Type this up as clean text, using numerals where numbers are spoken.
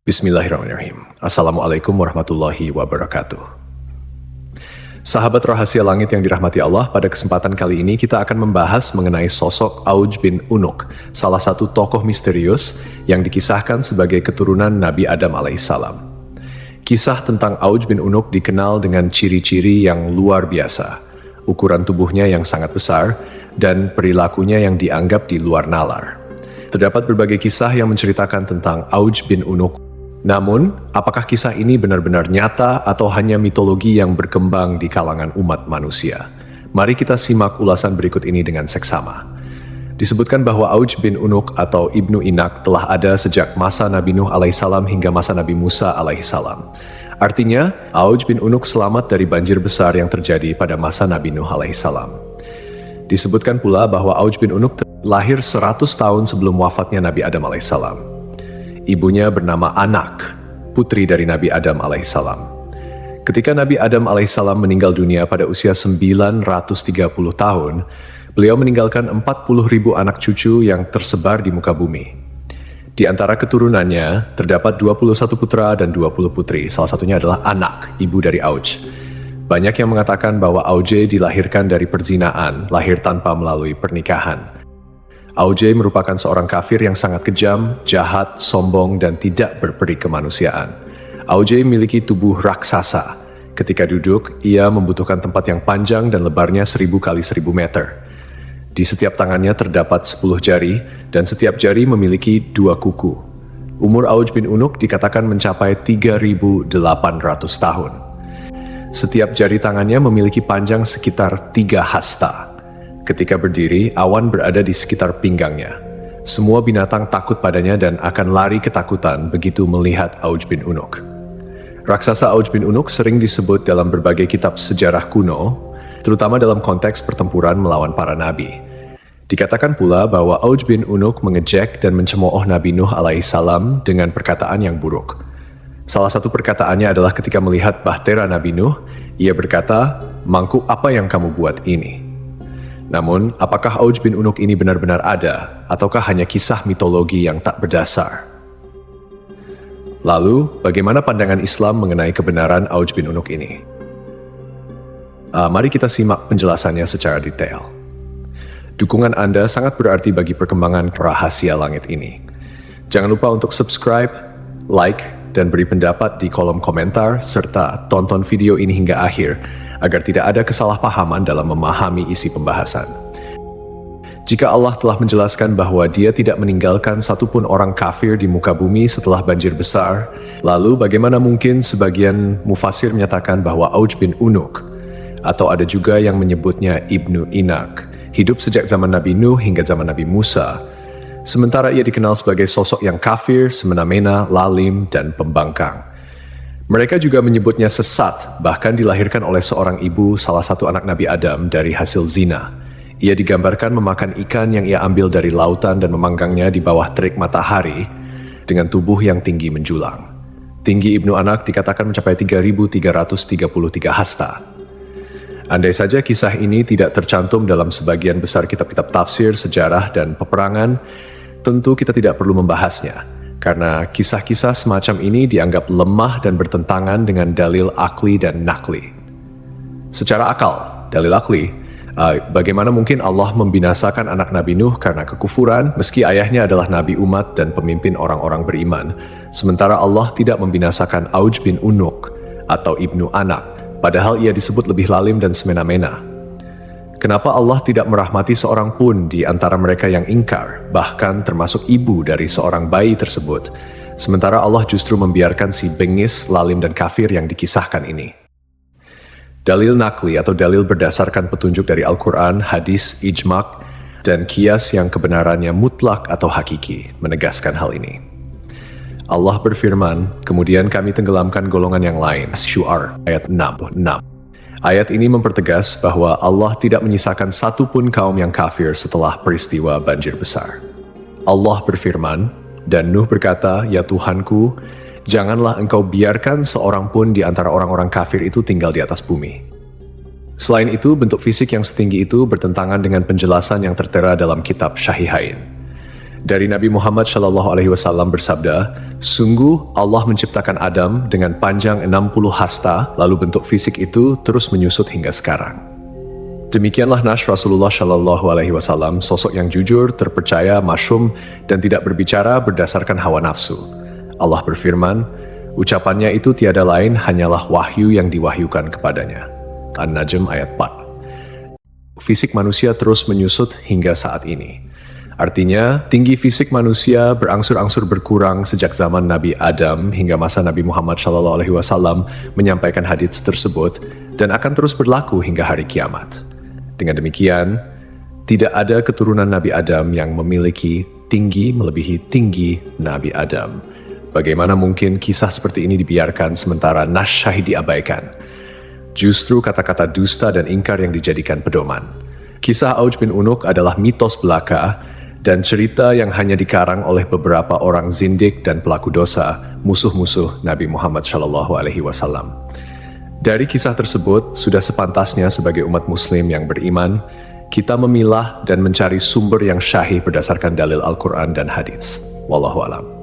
Bismillahirrahmanirrahim. Assalamualaikum warahmatullahi wabarakatuh. Sahabat rahasia langit yang dirahmati Allah, pada kesempatan kali ini kita akan membahas mengenai sosok Auj bin Unuk, salah satu tokoh misterius yang dikisahkan sebagai keturunan Nabi Adam alaihissalam. Kisah tentang Auj bin Unuk dikenal dengan ciri-ciri yang luar biasa, ukuran tubuhnya yang sangat besar, dan perilakunya yang dianggap di luar nalar. Terdapat berbagai kisah yang menceritakan tentang Auj bin Unuk. Namun, apakah kisah ini benar-benar nyata atau hanya mitologi yang berkembang di kalangan umat manusia? Mari kita simak ulasan berikut ini dengan seksama. Disebutkan bahwa Auj bin Unuk atau Ibnu Inak telah ada sejak masa Nabi Nuh alaihissalam hingga masa Nabi Musa alaihissalam. Artinya, Auj bin Unuk selamat dari banjir besar yang terjadi pada masa Nabi Nuh alaihissalam. Disebutkan pula bahwa Auj bin Unuk lahir 100 tahun sebelum wafatnya Nabi Adam alaihissalam. Ibunya bernama Anak, putri dari Nabi Adam alaihissalam. Ketika Nabi Adam alaihissalam meninggal dunia pada usia 930 tahun, beliau meninggalkan 40.000 anak cucu yang tersebar di muka bumi. Di antara keturunannya, terdapat 21 putra dan 20 putri, salah satunya adalah Anak, ibu dari Auj. Banyak yang mengatakan bahwa Auj dilahirkan dari perzinaan, lahir tanpa melalui pernikahan. Auj merupakan seorang kafir yang sangat kejam, jahat, sombong, dan tidak berperi kemanusiaan. Auj memiliki tubuh raksasa. Ketika duduk, ia membutuhkan tempat yang panjang dan lebarnya 1000 kali 1000 meter. Di setiap tangannya terdapat 10 jari, dan setiap jari memiliki 2 kuku. Umur Auj bin Unuk dikatakan mencapai 3.800 tahun. Setiap jari tangannya memiliki panjang sekitar 3 hasta. Ketika berdiri, awan berada di sekitar pinggangnya. Semua binatang takut padanya dan akan lari ketakutan begitu melihat Auj bin Unuk. Raksasa Auj bin Unuk sering disebut dalam berbagai kitab sejarah kuno, terutama dalam konteks pertempuran melawan para nabi. Dikatakan pula bahwa Auj bin Unuk mengejek dan mencemooh Nabi Nuh alaihissalam dengan perkataan yang buruk. Salah satu perkataannya adalah ketika melihat bahtera Nabi Nuh, ia berkata, "Mangkuk apa yang kamu buat ini?" Namun, apakah Auj bin Unuk ini benar-benar ada, ataukah hanya kisah mitologi yang tak berdasar? Lalu, bagaimana pandangan Islam mengenai kebenaran Auj bin Unuk ini? Mari kita simak penjelasannya secara detail. Dukungan Anda sangat berarti bagi perkembangan rahasia langit ini. Jangan lupa untuk subscribe, like, dan beri pendapat di kolom komentar, serta tonton video ini hingga akhir, agar tidak ada kesalahpahaman dalam memahami isi pembahasan. Jika Allah telah menjelaskan bahwa Dia tidak meninggalkan satupun orang kafir di muka bumi setelah banjir besar, lalu bagaimana mungkin sebagian mufasir menyatakan bahwa Auj bin Unuk, atau ada juga yang menyebutnya Ibnu Inak, hidup sejak zaman Nabi Nuh hingga zaman Nabi Musa, sementara ia dikenal sebagai sosok yang kafir, semena-mena, lalim, dan pembangkang. Mereka juga menyebutnya sesat, bahkan dilahirkan oleh seorang ibu salah satu anak Nabi Adam dari hasil zina. Ia digambarkan memakan ikan yang ia ambil dari lautan dan memanggangnya di bawah terik matahari dengan tubuh yang tinggi menjulang. Tinggi Ibnu Anak dikatakan mencapai 3.333 hasta. Andai saja kisah ini tidak tercantum dalam sebagian besar kitab-kitab tafsir, sejarah, dan peperangan, tentu kita tidak perlu membahasnya. Karena kisah-kisah semacam ini dianggap lemah dan bertentangan dengan dalil akli dan nakli. Secara akal, dalil akli, bagaimana mungkin Allah membinasakan anak Nabi Nuh karena kekufuran, meski ayahnya adalah nabi umat dan pemimpin orang-orang beriman, sementara Allah tidak membinasakan Auj bin Unuk atau Ibnu Anak, padahal ia disebut lebih lalim dan semena-mena. Kenapa Allah tidak merahmati seorang pun di antara mereka yang ingkar, bahkan termasuk ibu dari seorang bayi tersebut, sementara Allah justru membiarkan si bengis, lalim, dan kafir yang dikisahkan ini? Dalil nakli atau dalil berdasarkan petunjuk dari Al-Quran, hadis, ijma', dan qiyas yang kebenarannya mutlak atau hakiki, menegaskan hal ini. Allah berfirman, kemudian kami tenggelamkan golongan yang lain. Syu'ar, ayat 66. Ayat ini mempertegas bahwa Allah tidak menyisakan satupun kaum yang kafir setelah peristiwa banjir besar. Allah berfirman, dan Nuh berkata, "Ya Tuhanku, janganlah engkau biarkan seorang pun di antara orang-orang kafir itu tinggal di atas bumi." Selain itu, bentuk fisik yang setinggi itu bertentangan dengan penjelasan yang tertera dalam kitab Syahihain. Dari Nabi Muhammad SAW bersabda, sungguh Allah menciptakan Adam dengan panjang 60 hasta, lalu bentuk fisik itu terus menyusut hingga sekarang. Demikianlah Nash Rasulullah SAW, sosok yang jujur, terpercaya, masyhum, dan tidak berbicara berdasarkan hawa nafsu. Allah berfirman, ucapannya itu tiada lain hanyalah wahyu yang diwahyukan kepadanya. An-Najm ayat 4. Fisik manusia terus menyusut hingga saat ini. Artinya, tinggi fisik manusia berangsur-angsur berkurang sejak zaman Nabi Adam hingga masa Nabi Muhammad SAW menyampaikan hadits tersebut dan akan terus berlaku hingga hari kiamat. Dengan demikian, tidak ada keturunan Nabi Adam yang memiliki tinggi melebihi tinggi Nabi Adam. Bagaimana mungkin kisah seperti ini dibiarkan sementara Nash Syahid diabaikan? Justru kata-kata dusta dan ingkar yang dijadikan pedoman. Kisah Auj bin Unuk adalah mitos belaka dan cerita yang hanya dikarang oleh beberapa orang zindik dan pelaku dosa, musuh-musuh Nabi Muhammad SAW. Dari kisah tersebut, sudah sepantasnya sebagai umat muslim yang beriman, kita memilah dan mencari sumber yang syahih berdasarkan dalil Al-Quran dan hadits. Wallahu a'lam.